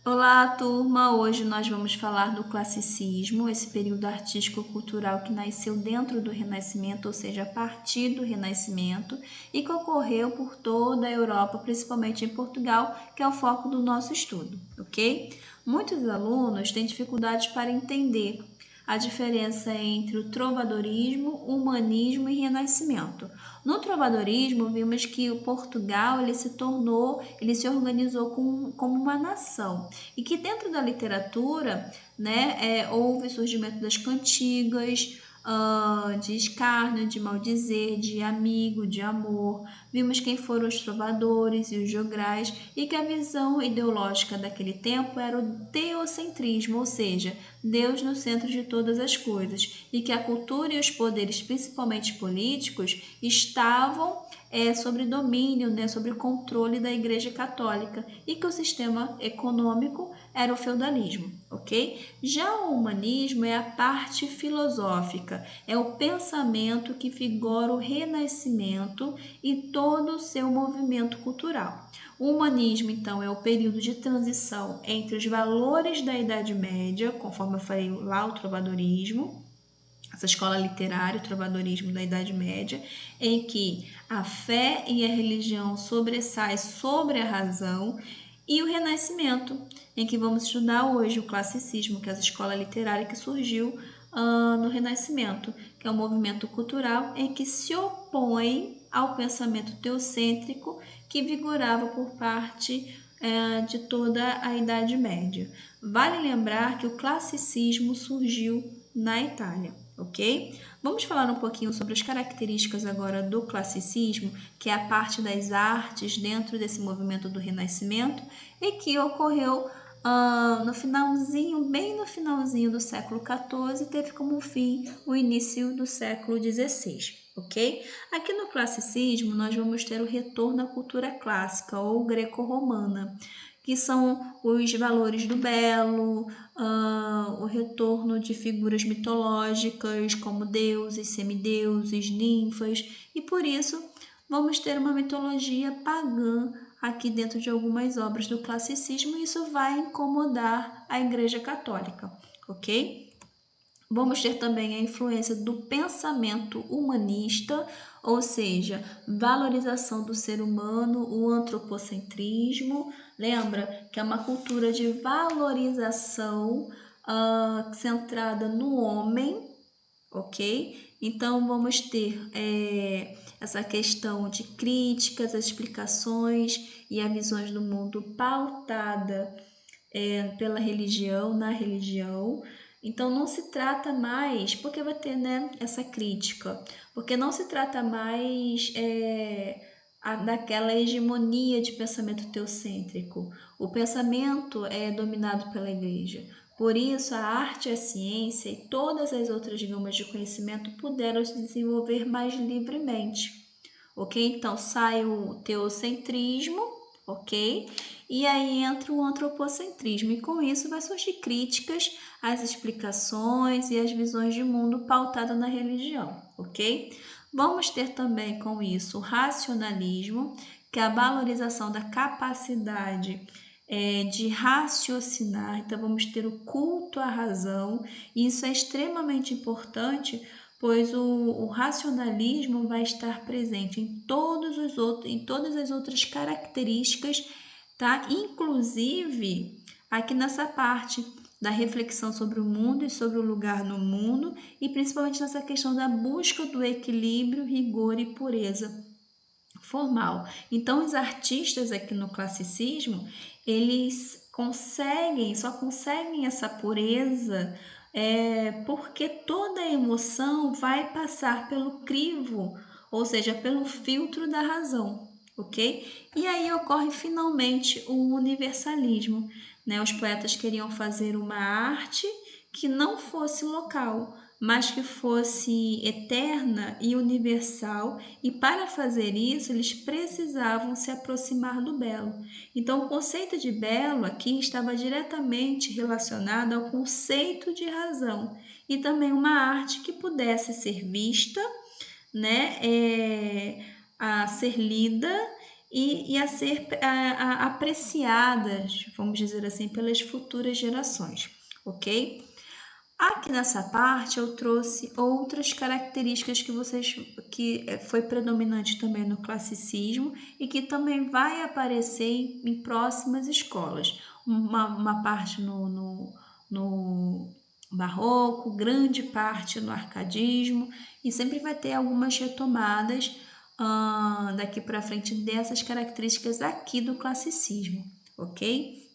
Olá, turma! Hoje nós vamos falar do classicismo, esse período artístico-cultural que nasceu dentro do Renascimento, ou seja, a partir do Renascimento, e que ocorreu por toda a Europa, principalmente em Portugal, que é o foco do nosso estudo, ok? Muitos alunos têm dificuldades para entender a diferença entre o trovadorismo, humanismo e renascimento. No trovadorismo, vimos que o Portugal ele se organizou como uma nação e que dentro da literatura, houve surgimento das cantigas, de escárnio, de maldizer, de amigo, de amor. Vimos quem foram os trovadores e os jograis e que a visão ideológica daquele tempo era o teocentrismo, ou seja, Deus no centro de todas as coisas, e que a cultura e os poderes, principalmente políticos, estavam sobre domínio, sobre controle da Igreja Católica, e que o sistema econômico era o feudalismo, ok? Já o humanismo é a parte filosófica, é o pensamento que vigora o Renascimento e todo o seu movimento cultural. O humanismo, então, é o período de transição entre os valores da Idade Média, conforme eu falei lá, o trovadorismo, essa escola literária, o trovadorismo da Idade Média, em que a fé e a religião sobressaem sobre a razão, e o Renascimento, em que vamos estudar hoje o classicismo, que é a escola literária que surgiu no Renascimento, que é um movimento cultural em que se opõe ao pensamento teocêntrico que vigorava por parte de toda a Idade Média. Vale lembrar que o classicismo surgiu na Itália, ok? Vamos falar um pouquinho sobre as características agora do classicismo, que é a parte das artes dentro desse movimento do Renascimento e que ocorreu no finalzinho, bem no finalzinho do século XIV, teve como fim o início do século XVI, ok? Aqui no classicismo nós vamos ter o retorno à cultura clássica ou greco-romana, que são os valores do belo, o retorno de figuras mitológicas como deuses, semideuses, ninfas, e por isso vamos ter uma mitologia pagã aqui dentro de algumas obras do classicismo, e isso vai incomodar a Igreja Católica, ok? Vamos ter também a influência do pensamento humanista, ou seja, valorização do ser humano, o antropocentrismo. Lembra que é uma cultura de valorização centrada no homem, ok? Então, vamos ter essa questão de críticas, explicações e as visões do mundo pautada pela religião, na religião. Então, não se trata mais, porque vai ter essa crítica, porque não se trata mais daquela hegemonia de pensamento teocêntrico. O pensamento é dominado pela igreja. Por isso, a arte, a ciência e todas as outras gamas de conhecimento puderam se desenvolver mais livremente, ok? Então, sai o teocentrismo, ok? E aí entra o antropocentrismo, e com isso vai surgir críticas às explicações e às visões de mundo pautadas na religião, ok? Vamos ter também com isso o racionalismo, que é a valorização da capacidade de raciocinar. Então, vamos ter o culto à razão, e isso é extremamente importante, pois o racionalismo vai estar presente em todas as outras características, tá? Inclusive aqui nessa parte da reflexão sobre o mundo e sobre o lugar no mundo, e principalmente nessa questão da busca do equilíbrio, rigor e pureza formal. Então, os artistas aqui no classicismo, eles só conseguem essa pureza porque toda emoção vai passar pelo crivo, ou seja, pelo filtro da razão, ok? E aí ocorre finalmente o universalismo, né? Os poetas queriam fazer uma arte que não fosse local, mas que fosse eterna e universal, e para fazer isso eles precisavam se aproximar do belo. Então o conceito de belo aqui estava diretamente relacionado ao conceito de razão, e também uma arte que pudesse ser vista, a ser lida e a ser apreciadas, vamos dizer assim, pelas futuras gerações, ok? Aqui nessa parte eu trouxe outras características que foi predominante também no classicismo e que também vai aparecer em próximas escolas. Uma parte no barroco, grande parte no arcadismo, e sempre vai ter algumas retomadas daqui para frente dessas características aqui do classicismo, ok?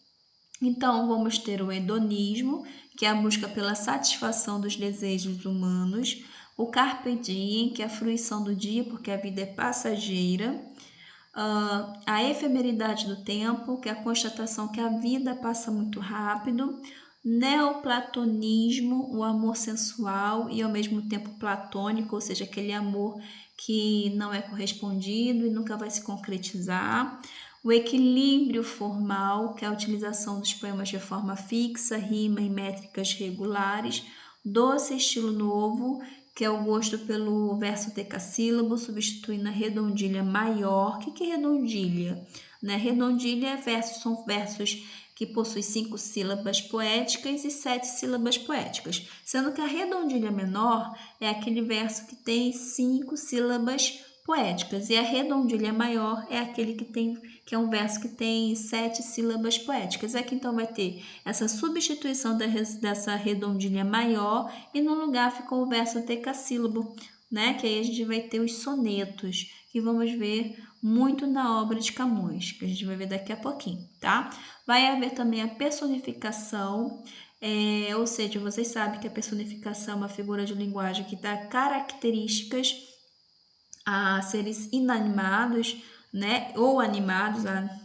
Então, vamos ter o hedonismo, que é a busca pela satisfação dos desejos humanos, o carpe diem, que é a fruição do dia, porque a vida é passageira, a efemeridade do tempo, que é a constatação que a vida passa muito rápido, neoplatonismo, o amor sensual e ao mesmo tempo platônico, ou seja, aquele amor que não é correspondido e nunca vai se concretizar. O equilíbrio formal, que é a utilização dos poemas de forma fixa, rima e métricas regulares. Doce estilo novo, que é o gosto pelo verso decassílabo, substituindo a redondilha maior. O que é redondilha? Né? Redondilha são versos que possuem 5 sílabas poéticas e 7 sílabas poéticas, sendo que a redondilha menor é aquele verso que tem 5 sílabas poéticas, e a redondilha maior é aquele que é um verso que tem 7 sílabas poéticas. Aqui então vai ter essa substituição dessa redondilha maior e no lugar ficou o verso decassílabo, né? Que aí a gente vai ter os sonetos, que vamos ver muito na obra de Camões, que a gente vai ver daqui a pouquinho, tá? Vai haver também a personificação, ou seja, vocês sabem que a personificação é uma figura de linguagem que dá características a seres inanimados, né, ou animados,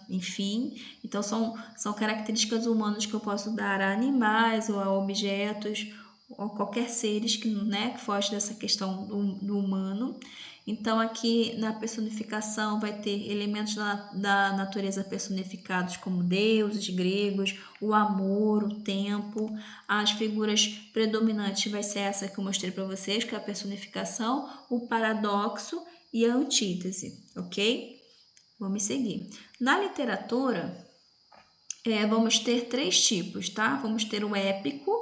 enfim. Então, são características humanas que eu posso dar a animais ou a objetos ou qualquer seres que, né, que foge dessa questão do humano. Então, aqui na personificação vai ter elementos da natureza personificados como deuses gregos, o amor, o tempo. As figuras predominantes vai ser essa que eu mostrei para vocês, que é a personificação, o paradoxo e a antítese, ok? Vamos seguir. Na literatura, vamos ter 3 tipos, tá? Vamos ter o épico,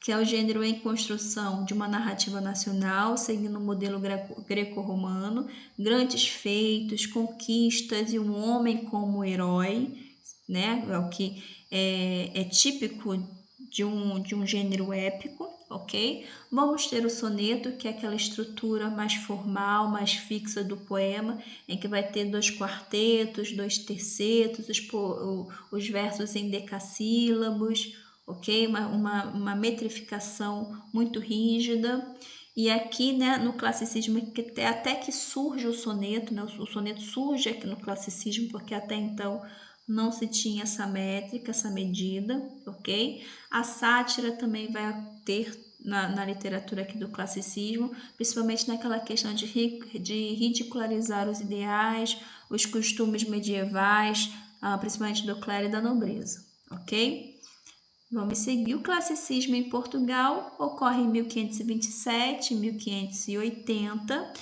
que é o gênero em construção de uma narrativa nacional, seguindo o modelo greco-romano, grandes feitos, conquistas e um homem como herói, né? É o que é típico de um gênero épico, ok? Vamos ter o soneto, que é aquela estrutura mais formal, mais fixa do poema, em que vai ter 2 quartetos, 2 tercetos, os versos em decassílabos, ok? Uma metrificação muito rígida. E aqui, né, no classicismo, até que surge o soneto, né? O soneto surge aqui no classicismo, porque até então não se tinha essa métrica, essa medida, ok? A sátira também vai ter na literatura aqui do classicismo, principalmente naquela questão de ridicularizar os ideais, os costumes medievais, principalmente do clero e da nobreza, ok? Vamos seguir. O classicismo em Portugal ocorre em 1527, 1580.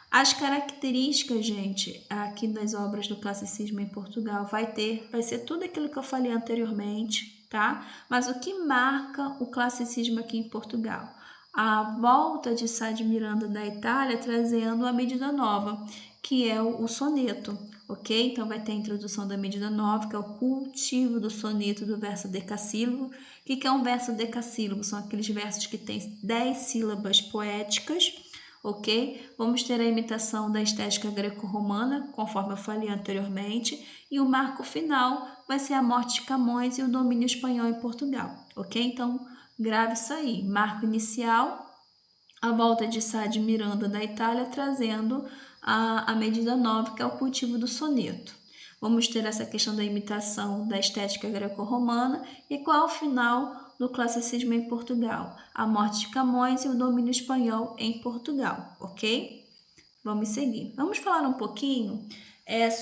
As características, gente, aqui das obras do classicismo em Portugal vai ser tudo aquilo que eu falei anteriormente, tá? Mas o que marca o classicismo aqui em Portugal? A volta de Sá de Miranda da Itália trazendo a medida nova, que é o soneto, ok? Então vai ter a introdução da medida nova, que é o cultivo do soneto do verso decassílabo. O que é um verso decassílabo? São aqueles versos que têm 10 sílabas poéticas, ok? Vamos ter a imitação da estética greco-romana, conforme eu falei anteriormente, e o marco final vai ser a morte de Camões e o domínio espanhol em Portugal, ok? Então, grave isso aí. Marco inicial, a volta de Sá de Miranda da Itália, trazendo a medida nova, que é o cultivo do soneto. Vamos ter essa questão da imitação da estética greco-romana e qual é o final do classicismo em Portugal? A morte de Camões e o domínio espanhol em Portugal, ok? Vamos seguir. Vamos falar um pouquinho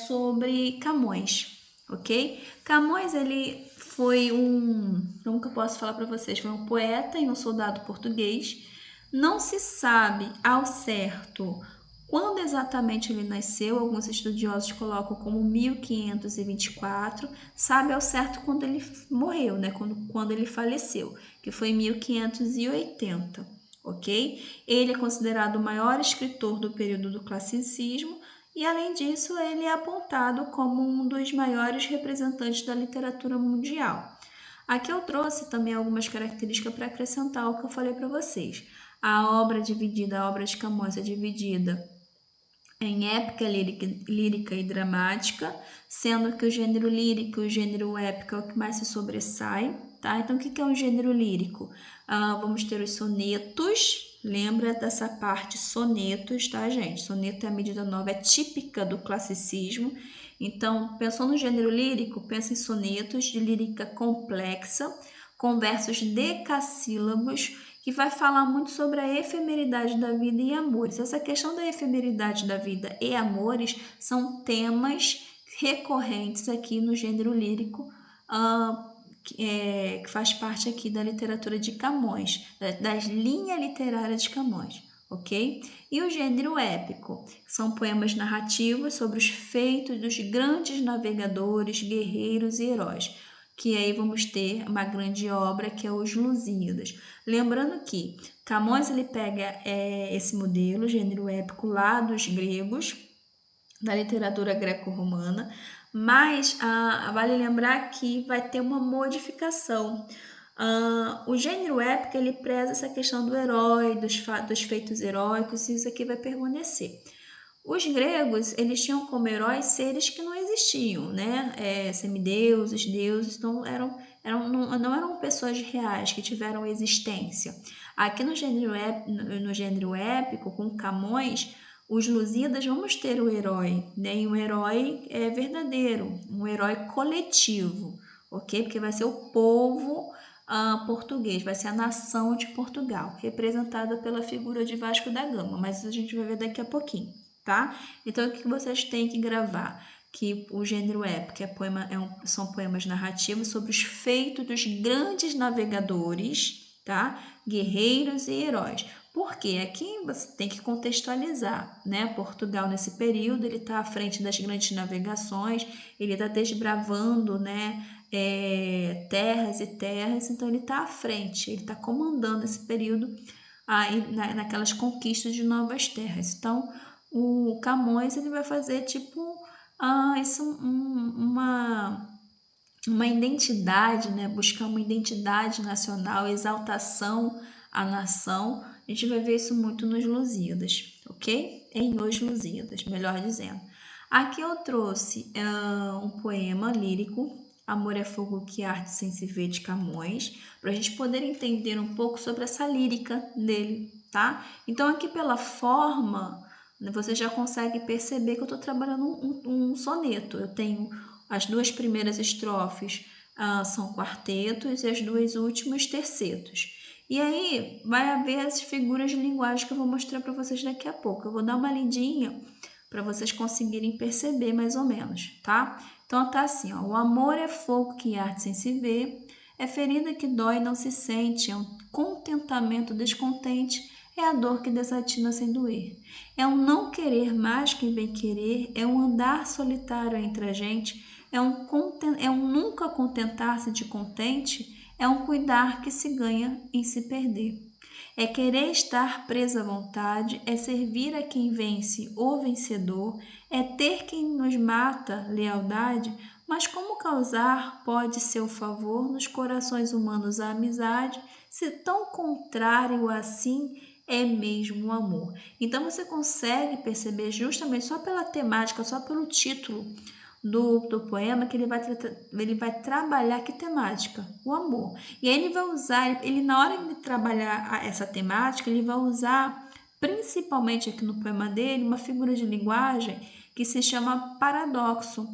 sobre Camões, ok? Camões, ele foi como que eu posso falar para vocês? Foi um poeta e um soldado português. Não se sabe ao certo Quando exatamente ele nasceu, alguns estudiosos colocam como 1524, sabe ao certo quando ele morreu, né? Quando ele faleceu, que foi em 1580, ok? Ele é considerado o maior escritor do período do classicismo e, além disso, ele é apontado como um dos maiores representantes da literatura mundial. Aqui eu trouxe também algumas características para acrescentar ao que eu falei para vocês. A obra de Camões é dividida em épica, lírica e dramática, sendo que o gênero lírico e o gênero épico é o que mais se sobressai, tá? Então, o que é um gênero lírico? Vamos ter os sonetos, lembra dessa parte sonetos, tá, gente? Soneto é a medida nova, é típica do classicismo. Então, pensou no gênero lírico, pensa em sonetos de lírica complexa, com versos decassílabos, que vai falar muito sobre a efemeridade da vida e amores. Essa questão da efemeridade da vida e amores são temas recorrentes aqui no gênero lírico, que faz parte aqui da literatura de Camões, das linhas literárias de Camões, ok? E o gênero épico, são poemas narrativos sobre os feitos dos grandes navegadores, guerreiros e heróis, que aí vamos ter uma grande obra que é os Lusíadas. Lembrando que Camões ele pega esse modelo, gênero épico, lá dos gregos, da literatura greco-romana, mas vale lembrar que vai ter uma modificação. O gênero épico ele preza essa questão do herói, dos feitos heróicos, e isso aqui vai permanecer. Os gregos, eles tinham como heróis seres que não existiam, né? Semideuses, deuses, então não eram pessoas reais que tiveram existência. Aqui no gênero épico, com Camões, os Lusíadas, vamos ter o herói, né? E um herói verdadeiro, um herói coletivo, ok? Porque vai ser o povo português, vai ser a nação de Portugal, representada pela figura de Vasco da Gama, mas isso a gente vai ver daqui a pouquinho, tá? Então, o que vocês têm que gravar? Que o gênero épico são poemas narrativos sobre os feitos dos grandes navegadores, tá? Guerreiros e heróis. Porque aqui você tem que contextualizar, né? Portugal nesse período ele está à frente das grandes navegações, ele está desbravando, né? Terras e terras, então ele está à frente, ele está comandando esse período naquelas conquistas de novas terras. Então o Camões ele vai fazer tipo uma identidade, né? Buscar uma identidade nacional, exaltação à nação. A gente vai ver isso muito nos Lusíadas, ok? Em Os Lusíadas, melhor dizendo. Aqui eu trouxe um poema lírico, Amor é Fogo que Arde Sem Se Ver, de Camões, para a gente poder entender um pouco sobre essa lírica dele, tá? Então aqui pela forma, você já consegue perceber que eu estou trabalhando um soneto. Eu tenho as duas primeiras estrofes são quartetos e as duas últimas tercetos. E aí vai haver as figuras de linguagem que eu vou mostrar para vocês daqui a pouco. Eu vou dar uma lidinha para vocês conseguirem perceber mais ou menos, tá? Então tá assim, ó, o amor é fogo que arde sem se ver, é ferida que dói e não se sente, é um contentamento descontente, é a dor que desatina sem doer. É um não querer mais que bem querer, é um andar solitário entre a gente, é um nunca contentar-se de contente, é um cuidar que se ganha em se perder. É querer estar presa à vontade, é servir a quem vence o vencedor, é ter quem nos mata, lealdade, mas como causar pode seu favor nos corações humanos a amizade, se tão contrário assim é mesmo o amor. Então você consegue perceber justamente só pela temática, só pelo título do poema que ele vai trabalhar que temática? O amor. E aí ele vai usar, ele na hora de trabalhar essa temática, ele vai usar principalmente aqui no poema dele uma figura de linguagem que se chama paradoxo.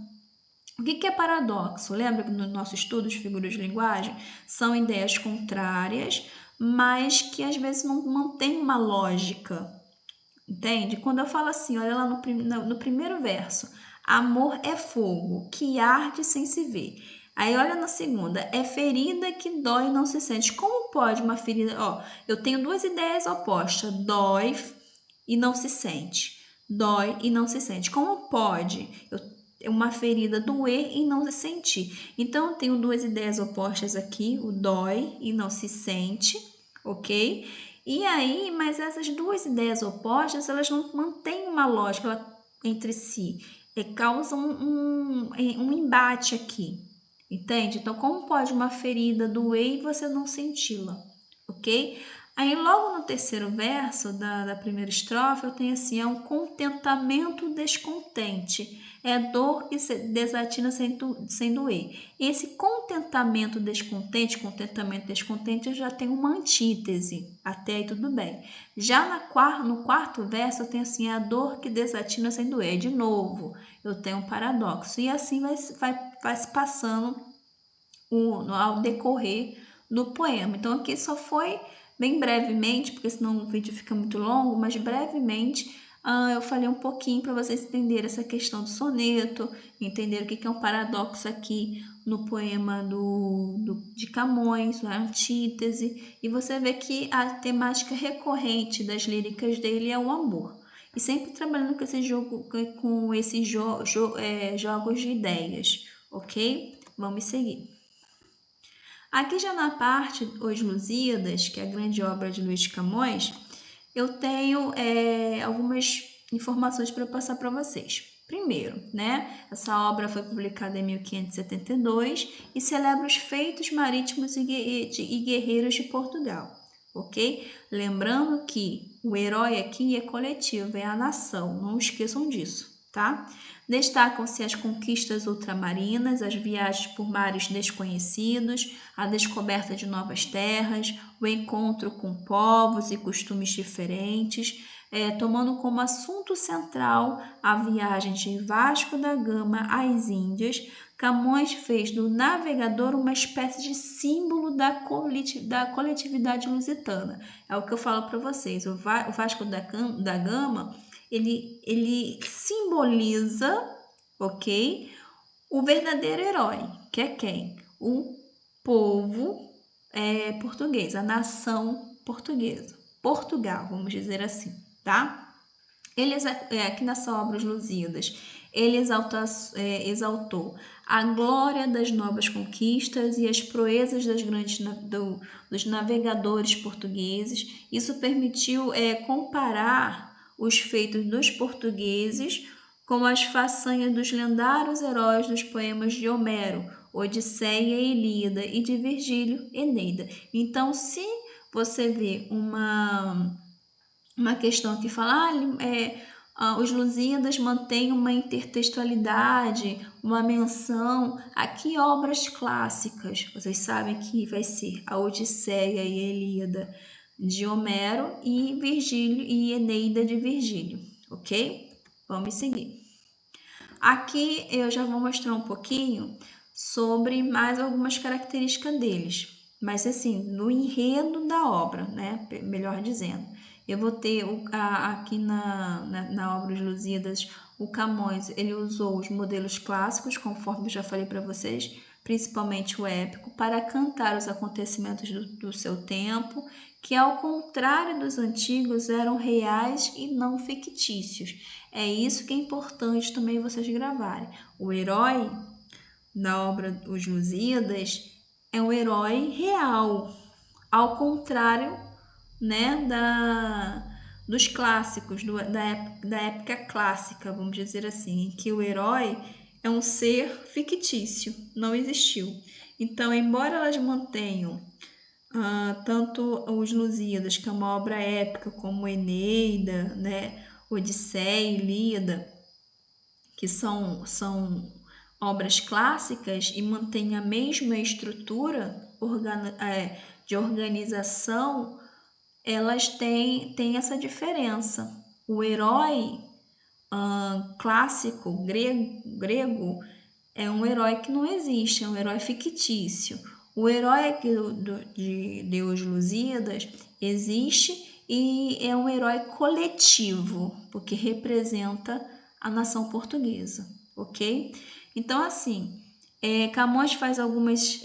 O que é paradoxo? Lembra que no nosso estudo de figuras de linguagem são ideias contrárias, mas que às vezes não mantêm uma lógica. Entende? Quando eu falo assim, olha lá no primeiro verso, amor é fogo que arde sem se ver. Aí olha na segunda, é ferida que dói e não se sente. Como pode uma ferida... Ó, eu tenho duas ideias opostas, dói e não se sente. dói e não se sente. Como pode uma ferida doer e não se sentir? Então, eu tenho duas ideias opostas aqui, o dói e não se sente, ok? E aí, mas essas duas ideias opostas, elas não mantêm uma lógica entre si, causam um embate aqui, entende? Então, como pode uma ferida doer e você não senti-la, ok? Aí, logo no terceiro verso da primeira estrofe, eu tenho assim, é um contentamento descontente, é dor que se desatina sem doer. Esse contentamento descontente, eu já tenho uma antítese, até aí tudo bem. Já no quarto verso, eu tenho assim, a dor que desatina sem doer. De novo, eu tenho um paradoxo. E assim vai se passando ao decorrer do poema. Então, aqui só foi bem brevemente, porque senão o vídeo fica muito longo, mas brevemente eu falei um pouquinho para vocês entenderem essa questão do soneto, entender o que é um paradoxo aqui no poema de Camões, a antítese, e você vê que a temática recorrente das líricas dele é o amor. E sempre trabalhando com esse jogo, com esses jogos de ideias, ok? Vamos seguir. Aqui já na parte Os Lusíadas, que é a grande obra de Luís de Camões, eu tenho algumas informações para passar para vocês. Primeiro, né, essa obra foi publicada em 1572 e celebra os feitos marítimos e guerreiros de Portugal, ok? Lembrando que o herói aqui é coletivo, é a nação, não esqueçam disso, tá? Destacam-se as conquistas ultramarinas, as viagens por mares desconhecidos, a descoberta de novas terras, o encontro com povos e costumes diferentes, tomando como assunto central a viagem de Vasco da Gama às Índias. Camões fez do navegador uma espécie de símbolo da coletividade lusitana. É o que eu falo para vocês, o Vasco da Gama, ele simboliza, ok, o verdadeiro herói, que é quem? O povo português, a nação portuguesa, Portugal, vamos dizer assim, tá? Ele, aqui nessa obra Os Lusíadas, ele exaltou a glória das novas conquistas e as proezas dos navegadores portugueses. Isso permitiu comparar os feitos dos portugueses com as façanhas dos lendários heróis dos poemas de Homero, Odisseia e Ilíada, e de Virgílio, Eneida. Então, se você vê uma questão que fala, os Lusíadas mantêm uma intertextualidade, uma menção a que obras clássicas? Vocês sabem que vai ser a Odisseia e a Ilíada de Homero e Virgílio e Eneida de Virgílio, ok? Vamos seguir. Aqui eu já vou mostrar um pouquinho sobre mais algumas características deles, mas assim, no enredo da obra, né? Melhor dizendo. Eu vou ter aqui na obra Os Lusíadas, o Camões, ele usou os modelos clássicos, conforme eu já falei para vocês, principalmente o épico, para cantar os acontecimentos do seu tempo, que ao contrário dos antigos eram reais e não fictícios. É isso que é importante também vocês gravarem. O herói da obra Os Lusíadas é um herói real, ao contrário, né, dos clássicos, da época clássica, vamos dizer assim, em que o herói é um ser fictício, não existiu. Então, embora elas mantenham tanto Os Lusíadas, que é uma obra épica, como Eneida, né, Odisseia e Ilíada, que são obras clássicas e mantêm a mesma estrutura de organização, elas têm essa diferença. O herói clássico grego é um herói que não existe, é um herói fictício. O herói aqui de Os Lusíadas existe e é um herói coletivo, porque representa a nação portuguesa, ok? Então, assim, Camões faz algumas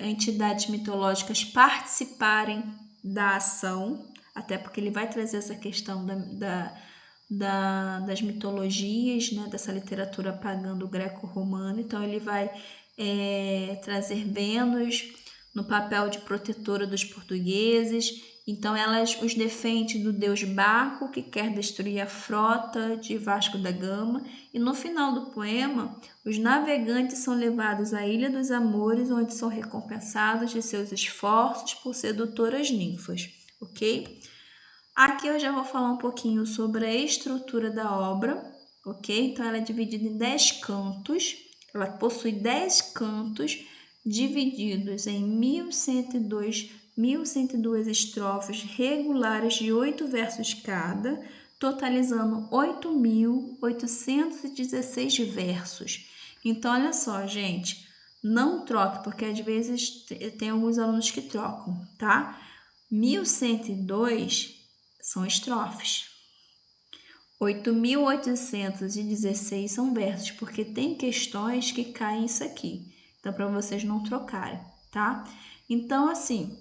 entidades mitológicas participarem da ação, até porque ele vai trazer essa questão das mitologias, né, dessa literatura pagã do greco-romano. Então, ele vai trazer Vênus no papel de protetora dos portugueses. Então, os defende do deus Baco, que quer destruir a frota de Vasco da Gama. E no final do poema, os navegantes são levados à Ilha dos Amores, onde são recompensados de seus esforços por sedutoras ninfas, ok? Aqui eu já vou falar um pouquinho sobre a estrutura da obra, ok? Então, ela é dividida em 10 cantos. Ela possui 10 cantos divididos em 1.102 estrofes regulares de 8 versos cada, totalizando 8.816 versos. Então, olha só, gente, não troque, porque às vezes tem alguns alunos que trocam, tá? 1.102 são estrofes. 8.816 são versos, porque tem questões que caem isso aqui. Então, para vocês não trocarem, tá? Então, assim,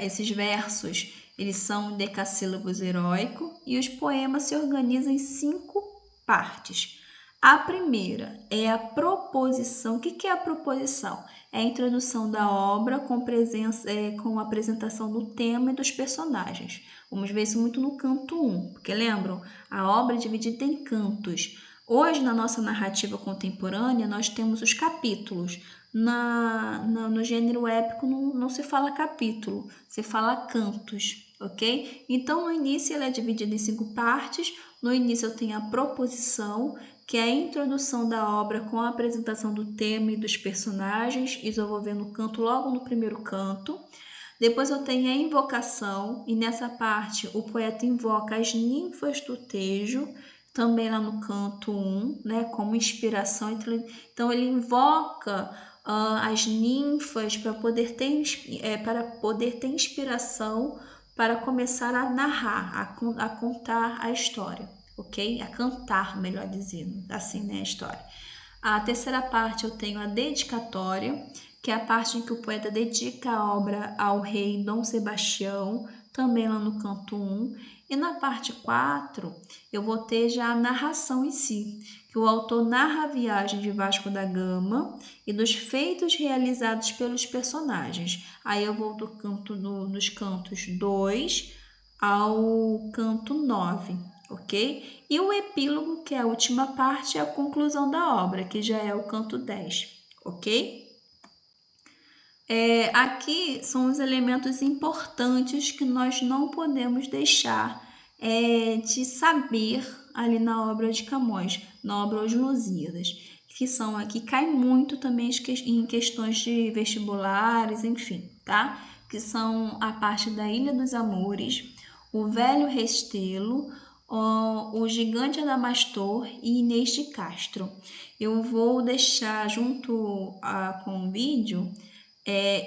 esses versos, eles são decassílabos heróico e os poemas se organizam em 5 partes. A primeira é a proposição. O que é a proposição? É a introdução da obra com a apresentação do tema e dos personagens. Vamos ver isso muito no canto 1, porque lembram? A obra é dividida em cantos. Hoje, na nossa narrativa contemporânea, nós temos os capítulos. No gênero épico não se fala capítulo, se fala cantos, ok? Então, no início ela é dividida em 5 partes. No início eu tenho a proposição, que é a introdução da obra com a apresentação do tema e dos personagens. Isso eu vou ver no canto, logo no primeiro canto. Depois eu tenho a invocação, e nessa parte o poeta invoca as ninfas do Tejo, também lá no canto 1, né, como inspiração. Então ele invoca as ninfas para poder ter inspiração para começar a narrar, a contar a história, ok? A cantar, melhor dizendo, assim, né, a história. A terceira parte eu tenho a dedicatória, que é a parte em que o poeta dedica a obra ao rei Dom Sebastião, também lá no canto 1. E na parte 4, eu vou ter já a narração em si, que o autor narra a viagem de Vasco da Gama e dos feitos realizados pelos personagens. Aí eu vou nos cantos 2 ao canto 9, ok? E o epílogo, que é a última parte, é a conclusão da obra, que já é o canto 10, ok? Aqui são os elementos importantes que nós não podemos deixar de saber ali na obra de Camões, na obra Os Lusíadas, que são aqui, cai muito também em questões de vestibulares, enfim, tá? Que são a parte da Ilha dos Amores, o Velho Restelo, o Gigante Adamastor e Inês de Castro. Eu vou deixar junto com o vídeo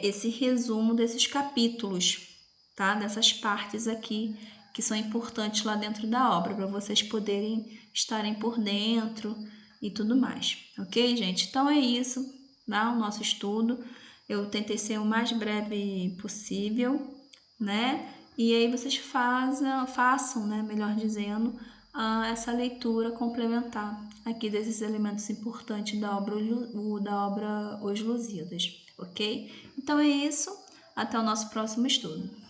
esse resumo desses capítulos, tá? Dessas partes aqui que são importantes lá dentro da obra, para vocês poderem estarem por dentro e tudo mais, ok, gente? Então é isso, tá? O nosso estudo. Eu tentei ser o mais breve possível, né? E aí vocês façam, né? Melhor dizendo, essa leitura complementar aqui desses elementos importantes da obra Os Lusíadas, ok? Então é isso, até o nosso próximo estudo.